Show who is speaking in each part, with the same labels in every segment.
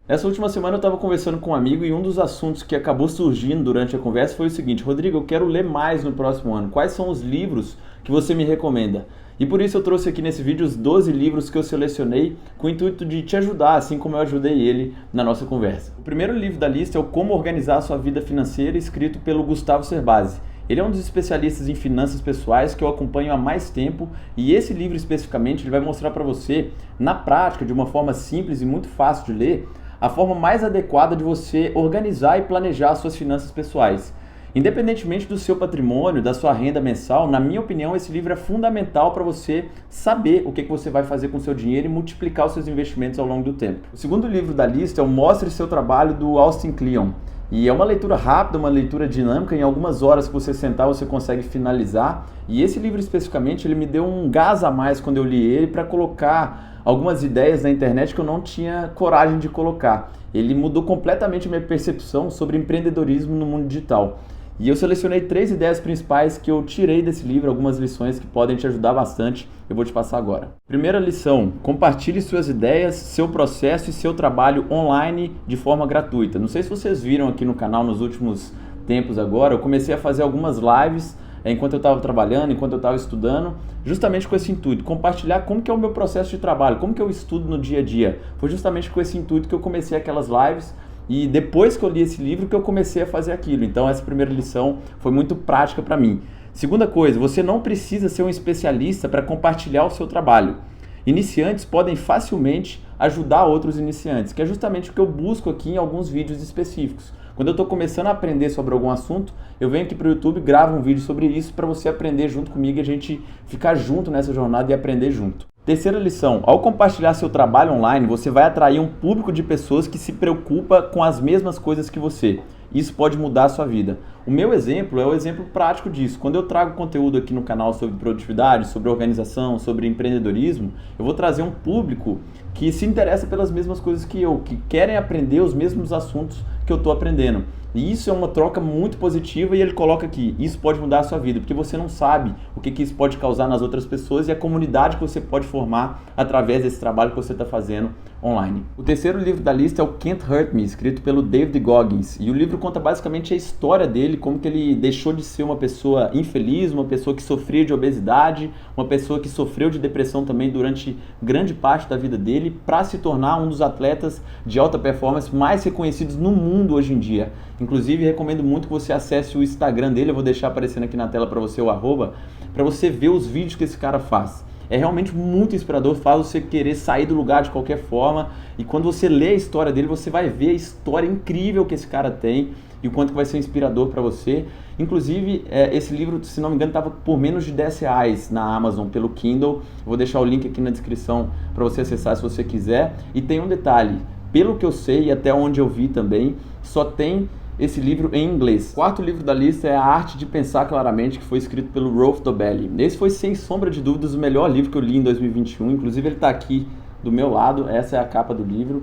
Speaker 1: Nessa última semana eu estava conversando com um amigo e um dos assuntos que acabou surgindo durante a conversa foi o seguinte: Rodrigo, eu quero ler mais no próximo ano. Quais são os livros que você me recomenda? E por isso eu trouxe aqui nesse vídeo os 12 livros que eu selecionei com o intuito de te ajudar, assim como eu ajudei ele na nossa conversa. O primeiro livro da lista é o Como Organizar a Sua Vida Financeira, escrito pelo Gustavo Cerbasi. Ele é um dos especialistas em finanças pessoais que eu acompanho há mais tempo e esse livro especificamente ele vai mostrar para você, na prática, de uma forma simples e muito fácil de ler, a forma mais adequada de você organizar e planejar as suas finanças pessoais. Independentemente do seu patrimônio, da sua renda mensal, na minha opinião, esse livro é fundamental para você saber o que você vai fazer com o seu dinheiro e multiplicar os seus investimentos ao longo do tempo. O segundo livro da lista é o Mostre Seu Trabalho, do Austin Kleon. E é uma leitura rápida, uma leitura dinâmica, em algumas horas que você sentar você consegue finalizar. E esse livro especificamente, ele me deu um gás a mais quando eu li ele para colocar algumas ideias na internet que eu não tinha coragem de colocar. Ele mudou completamente a minha percepção sobre empreendedorismo no mundo digital. E eu selecionei 3 ideias principais que eu tirei desse livro, algumas lições que podem te ajudar bastante, eu vou te passar agora. Primeira lição: compartilhe suas ideias, seu processo e seu trabalho online de forma gratuita. Não sei se vocês viram aqui no canal nos últimos tempos agora, eu comecei a fazer algumas lives enquanto eu estava trabalhando, enquanto eu estava estudando, justamente com esse intuito, compartilhar como que é o meu processo de trabalho, como que eu estudo no dia a dia. Foi justamente com esse intuito que eu comecei aquelas lives. E depois que eu li esse livro que eu comecei a fazer aquilo. Então essa primeira lição foi muito prática para mim. Segunda coisa, você não precisa ser um especialista para compartilhar o seu trabalho. Iniciantes podem facilmente ajudar outros iniciantes, que é justamente o que eu busco aqui em alguns vídeos específicos. Quando eu estou começando a aprender sobre algum assunto, eu venho aqui para o YouTube, gravo um vídeo sobre isso para você aprender junto comigo e a gente ficar junto nessa jornada e aprender junto. Terceira lição: ao compartilhar seu trabalho online, você vai atrair um público de pessoas que se preocupa com as mesmas coisas que você. Isso pode mudar a sua vida. O meu exemplo é o exemplo prático disso. Quando eu trago conteúdo aqui no canal sobre produtividade, sobre organização, sobre empreendedorismo, eu vou trazer um público que se interessa pelas mesmas coisas que eu, que querem aprender os mesmos assuntos que eu estou aprendendo. E isso é uma troca muito positiva e ele coloca aqui: isso pode mudar a sua vida, porque você não sabe o que isso pode causar nas outras pessoas e a comunidade que você pode formar através desse trabalho que você está fazendo online. O terceiro livro da lista é o Can't Hurt Me, escrito pelo David Goggins. E o livro conta basicamente a história dele, como que ele deixou de ser uma pessoa infeliz, uma pessoa que sofria de obesidade, uma pessoa que sofreu de depressão também durante grande parte da vida dele, para se tornar um dos atletas de alta performance mais reconhecidos no mundo hoje em dia. Inclusive, recomendo muito que você acesse o Instagram dele, eu vou deixar aparecendo aqui na tela para você o arroba, para você ver os vídeos que esse cara faz. É realmente muito inspirador, faz você querer sair do lugar de qualquer forma, e quando você lê a história dele, você vai ver a história incrível que esse cara tem e o quanto que vai ser inspirador para você. Inclusive, esse livro, se não me engano, estava por menos de R$10 na Amazon pelo Kindle. Eu vou deixar o link aqui na descrição para você acessar se você quiser. E tem um detalhe: pelo que eu sei e até onde eu vi também, só tem esse livro em inglês. O quarto livro da lista é A Arte de Pensar Claramente, que foi escrito pelo Rolf Dobelli. Esse foi, sem sombra de dúvidas, o melhor livro que eu li em 2021. Inclusive, ele está aqui do meu lado. Essa é a capa do livro.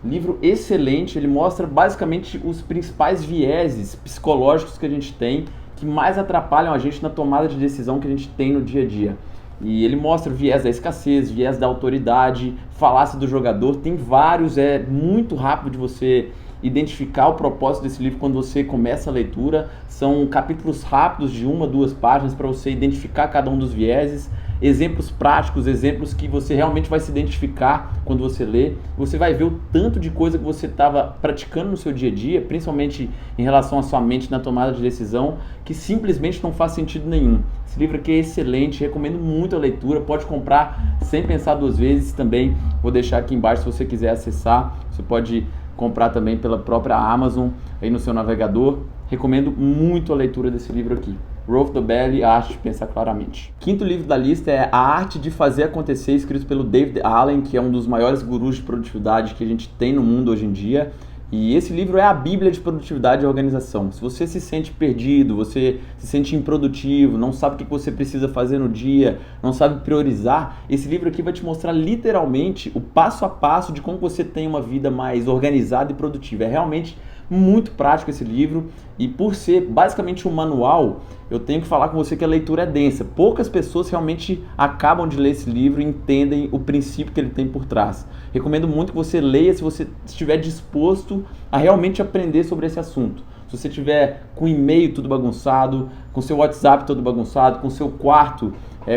Speaker 1: Livro excelente. Ele mostra basicamente os principais vieses psicológicos que a gente tem, que mais atrapalham a gente na tomada de decisão que a gente tem no dia a dia. E ele mostra o viés da escassez, viés da autoridade, falácia do jogador. Tem vários, é muito rápido de você identificar o propósito desse livro quando você começa a leitura. São capítulos rápidos de 1 a 2 páginas para você identificar cada um dos vieses, exemplos práticos, exemplos que você realmente vai se identificar quando você lê. Você vai ver o tanto de coisa que você estava praticando no seu dia a dia, principalmente em relação à sua mente na tomada de decisão, que simplesmente não faz sentido nenhum. Esse livro aqui é excelente, recomendo muito a leitura, pode comprar sem pensar 2 vezes também. Vou deixar aqui embaixo se você quiser acessar, você pode comprar também pela própria Amazon aí no seu navegador. Recomendo muito a leitura desse livro aqui. Rolf Dobelli, A Arte de Pensar Claramente. Quinto livro da lista é A Arte de Fazer Acontecer, escrito pelo David Allen, que é um dos maiores gurus de produtividade que a gente tem no mundo hoje em dia. E esse livro é a bíblia de produtividade e organização. Se você se sente perdido, você se sente improdutivo, não sabe o que você precisa fazer no dia, não sabe priorizar, esse livro aqui vai te mostrar literalmente o passo a passo de como você tem uma vida mais organizada e produtiva. É realmente Muito prático esse livro, e por ser basicamente um manual, eu tenho que falar com você que a leitura é densa. Poucas pessoas realmente acabam de ler esse livro e entendem o princípio que ele tem por trás. Recomendo muito que você leia se você estiver disposto a realmente aprender sobre esse assunto. Se você tiver com o e-mail tudo bagunçado, com seu WhatsApp todo bagunçado, com seu quarto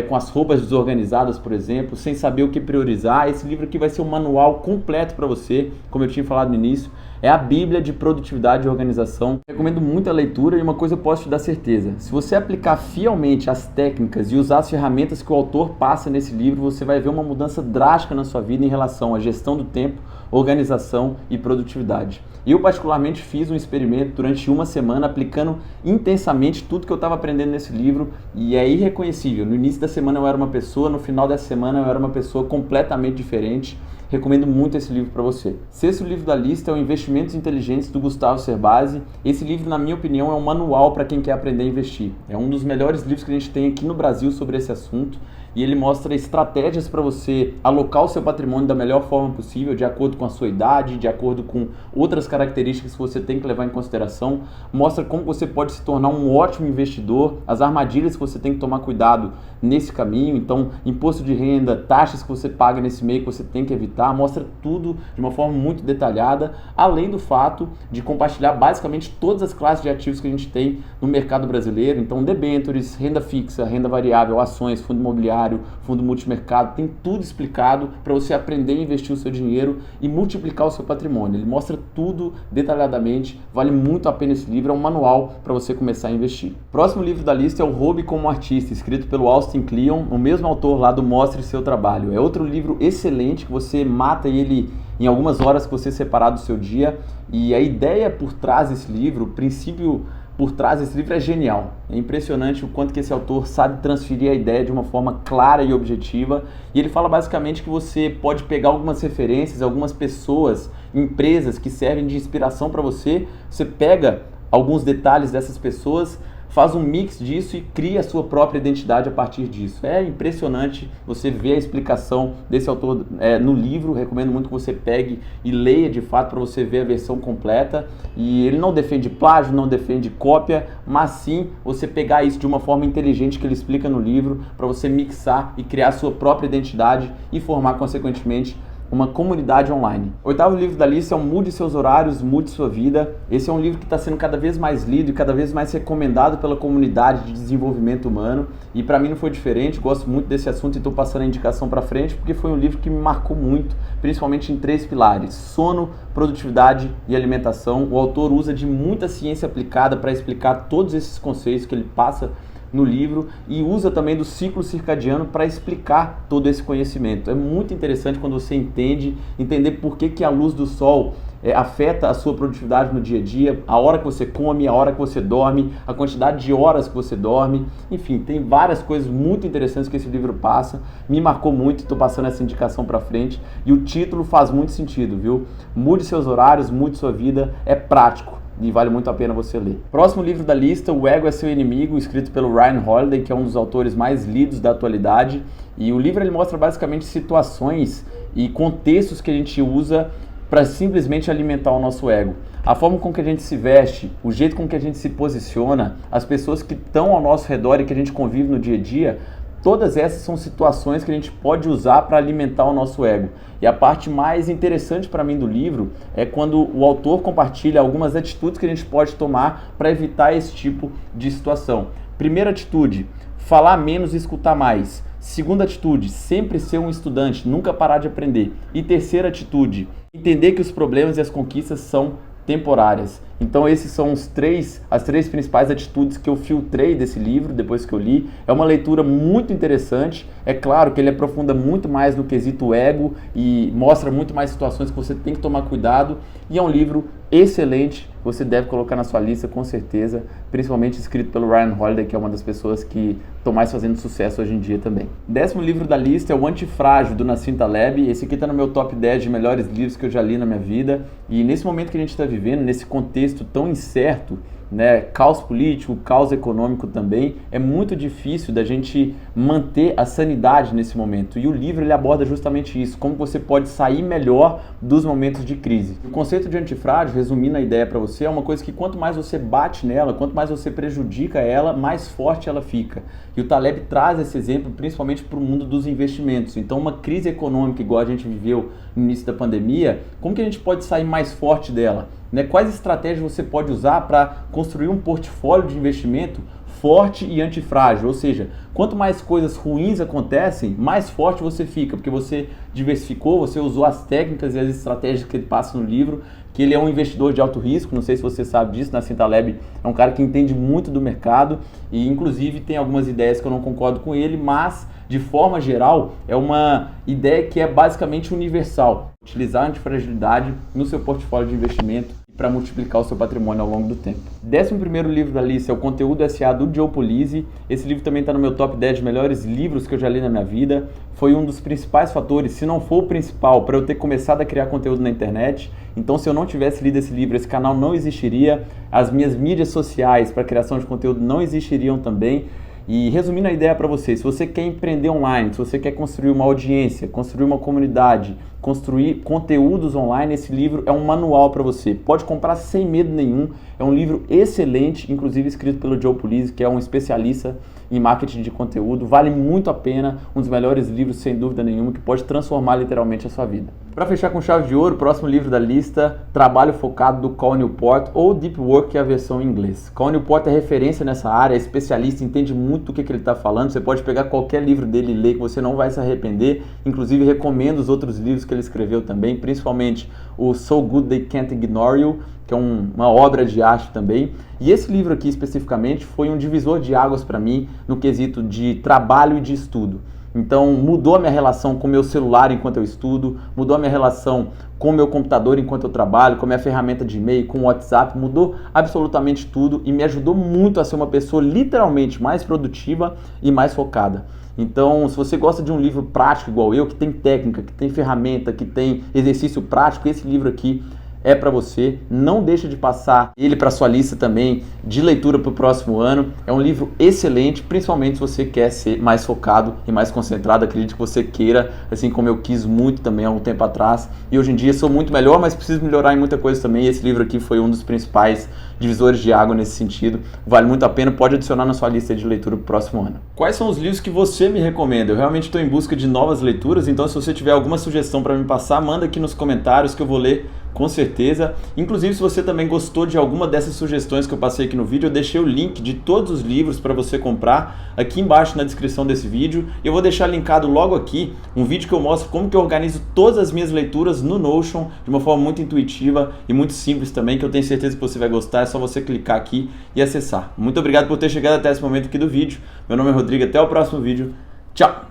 Speaker 1: com as roupas desorganizadas, por exemplo, sem saber o que priorizar, esse livro aqui vai ser um manual completo para você, como eu tinha falado no início. É a Bíblia de produtividade e organização. Recomendo muito a leitura, e uma coisa eu posso te dar certeza: se você aplicar fielmente as técnicas e usar as ferramentas que o autor passa nesse livro, você vai ver uma mudança drástica na sua vida em relação à gestão do tempo, organização e produtividade. Eu particularmente fiz um experimento durante uma semana, aplicando intensamente tudo que eu estava aprendendo nesse livro, e é irreconhecível. No início da semana eu era uma pessoa, no final da semana eu era uma pessoa completamente diferente. Recomendo muito esse livro para você. Sexto livro da lista é o Investimentos Inteligentes, do Gustavo Cerbasi. Esse livro, na minha opinião, é um manual para quem quer aprender a investir. É um dos melhores livros que a gente tem aqui no Brasil sobre esse assunto, e ele mostra estratégias para você alocar o seu patrimônio da melhor forma possível, de acordo com a sua idade, de acordo com outras características que você tem que levar em consideração. Mostra como você pode se tornar um ótimo investidor, as armadilhas que você tem que tomar cuidado nesse caminho. Então, imposto de renda, taxas que você paga nesse meio que você tem que evitar. Mostra tudo de uma forma muito detalhada, além do fato de compartilhar basicamente todas as classes de ativos que a gente tem no mercado brasileiro. Então, debêntures, renda fixa, renda variável, ações, fundo imobiliário, fundo multimercado, tem tudo explicado para você aprender a investir o seu dinheiro e multiplicar o seu patrimônio. Ele mostra tudo detalhadamente, vale muito a pena esse livro, é um manual para você começar a investir. Próximo livro da lista é O Roube como Artista, escrito pelo Austin Kleon, o mesmo autor lá do Mostre Seu Trabalho. É outro livro excelente que você mata ele em algumas horas que você separar do seu dia, e a ideia por trás desse livro, o princípio por trás desse livro é genial. É impressionante o quanto que esse autor sabe transferir a ideia de uma forma clara e objetiva. E ele fala basicamente que você pode pegar algumas referências, algumas pessoas, empresas que servem de inspiração para você. Você pega alguns detalhes dessas pessoas, faz um mix disso e cria a sua própria identidade a partir disso. É impressionante você ver a explicação desse autor no livro. Recomendo muito que você pegue e leia de fato para você ver a versão completa. E ele não defende plágio, não defende cópia, mas sim você pegar isso de uma forma inteligente que ele explica no livro, para você mixar e criar a sua própria identidade e formar consequentemente uma comunidade online. Oitavo livro da lista é o Mude Seus Horários, Mude Sua Vida. Esse é um livro que está sendo cada vez mais lido e cada vez mais recomendado pela comunidade de desenvolvimento humano, e para mim não foi diferente. Gosto muito desse assunto e estou passando a indicação para frente porque foi um livro que me marcou muito, principalmente em 3 pilares: sono, produtividade e alimentação. O autor usa de muita ciência aplicada para explicar todos esses conceitos que ele passa no livro, e usa também do ciclo circadiano para explicar todo esse conhecimento. É muito interessante quando você entender por que a luz do sol afeta a sua produtividade no dia a dia, a hora que você come, a hora que você dorme, a quantidade de horas que você dorme. Enfim, tem várias coisas muito interessantes que esse livro passa. Me marcou muito, estou passando essa indicação para frente, e o título faz muito sentido, viu? Mude seus horários, mude sua vida. É prático e vale muito a pena você ler. Próximo livro da lista, O Ego é Seu Inimigo, escrito pelo Ryan Holiday, que é um dos autores mais lidos da atualidade. E o livro ele mostra basicamente situações e contextos que a gente usa para simplesmente alimentar o nosso ego. A forma com que a gente se veste, o jeito com que a gente se posiciona, as pessoas que estão ao nosso redor e que a gente convive no dia a dia, todas essas são situações que a gente pode usar para alimentar o nosso ego. E a parte mais interessante para mim do livro é quando o autor compartilha algumas atitudes que a gente pode tomar para evitar esse tipo de situação. Primeira atitude: falar menos e escutar mais. Segunda atitude: sempre ser um estudante, nunca parar de aprender. E terceira atitude: entender que os problemas e as conquistas são temporárias. Então esses são as três principais atitudes que eu filtrei desse livro depois que eu li. É uma leitura muito interessante. É claro que ele aprofunda muito mais no quesito ego e mostra muito mais situações que você tem que tomar cuidado. E é um livro excelente, você deve colocar na sua lista com certeza, principalmente escrito pelo Ryan Holiday, que é uma das pessoas que estão mais fazendo sucesso hoje em dia também. 10º livro da lista é O Antifrágil, do Nassim Taleb. Esse aqui está no meu top 10 de melhores livros que eu já li na minha vida. E nesse momento que a gente está vivendo, nesse contexto tão incerto, né, caos político, caos econômico também, é muito difícil da gente manter a sanidade nesse momento. E o livro ele aborda justamente isso, como você pode sair melhor dos momentos de crise. O conceito de antifrágil, resumindo a ideia para você, é uma coisa que quanto mais você bate nela, quanto mais você prejudica ela, mais forte ela fica. E o Taleb traz esse exemplo principalmente para o mundo dos investimentos. Então, uma crise econômica igual a gente viveu no início da pandemia, como que a gente pode sair mais forte dela? Né? Quais estratégias você pode usar para construir um portfólio de investimento forte e antifrágil? Ou seja, quanto mais coisas ruins acontecem, mais forte você fica, porque você diversificou, você usou as técnicas e as estratégias que ele passa no livro, que ele é um investidor de alto risco, não sei se você sabe disso, Nassim Taleb é um cara que entende muito do mercado e inclusive tem algumas ideias que eu não concordo com ele, mas de forma geral é uma ideia que é basicamente universal. Utilizar a antifragilidade no seu portfólio de investimento para multiplicar o seu patrimônio ao longo do tempo. 11º livro da lista é o Conteúdo S.A. do Joe Pulizzi. Esse livro também está no meu top 10 de melhores livros que eu já li na minha vida. Foi um dos principais fatores, se não for o principal, para eu ter começado a criar conteúdo na internet. Então, se eu não tivesse lido esse livro, esse canal não existiria. As minhas mídias sociais para criação de conteúdo não existiriam também. E resumindo a ideia para você, se você quer empreender online, se você quer construir uma audiência, construir uma comunidade, construir conteúdos online, esse livro é um manual para você. Pode comprar sem medo nenhum, é um livro excelente, inclusive escrito pelo Joe Pulizzi, que é um especialista em marketing de conteúdo. Vale muito a pena, um dos melhores livros sem dúvida nenhuma, que pode transformar literalmente a sua vida. Para fechar com chave de ouro, o próximo livro da lista, Trabalho Focado, do Cal Newport, ou Deep Work, que é a versão em inglês. Cal Newport é referência nessa área, é especialista, entende muito do que ele está falando. Você pode pegar qualquer livro dele e ler, que você não vai se arrepender. Inclusive, recomendo os outros livros que ele escreveu também, principalmente o So Good They Can't Ignore You, que é uma obra de arte também. E esse livro aqui especificamente foi um divisor de águas para mim no quesito de trabalho e de estudo. Então mudou a minha relação com o meu celular enquanto eu estudo, mudou a minha relação com o meu computador enquanto eu trabalho, com a minha ferramenta de e-mail, com o WhatsApp, mudou absolutamente tudo e me ajudou muito a ser uma pessoa literalmente mais produtiva e mais focada. Então, se você gosta de um livro prático igual eu, que tem técnica, que tem ferramenta, que tem exercício prático, esse livro aqui é para você. Não deixa de passar ele para sua lista também de leitura para o próximo ano. É um livro excelente, principalmente se você quer ser mais focado e mais concentrado. Acredito que você queira, assim como eu quis muito também há um tempo atrás. E hoje em dia sou muito melhor, mas preciso melhorar em muita coisa também. E esse livro aqui foi um dos principais divisores de água nesse sentido. Vale muito a pena, pode adicionar na sua lista de leitura para o próximo ano. Quais são os livros que você me recomenda? Eu realmente estou em busca de novas leituras, então se você tiver alguma sugestão para me passar, manda aqui nos comentários que eu vou ler com certeza. Inclusive, se você também gostou de alguma dessas sugestões que eu passei aqui no vídeo, eu deixei o link de todos os livros para você comprar aqui embaixo na descrição desse vídeo. Eu vou deixar linkado logo aqui um vídeo que eu mostro como que eu organizo todas as minhas leituras no Notion de uma forma muito intuitiva e muito simples também, que eu tenho certeza que você vai gostar. É só você clicar aqui e acessar. Muito obrigado por ter chegado até esse momento aqui do vídeo. Meu nome é Rodrigo, até o próximo vídeo. Tchau!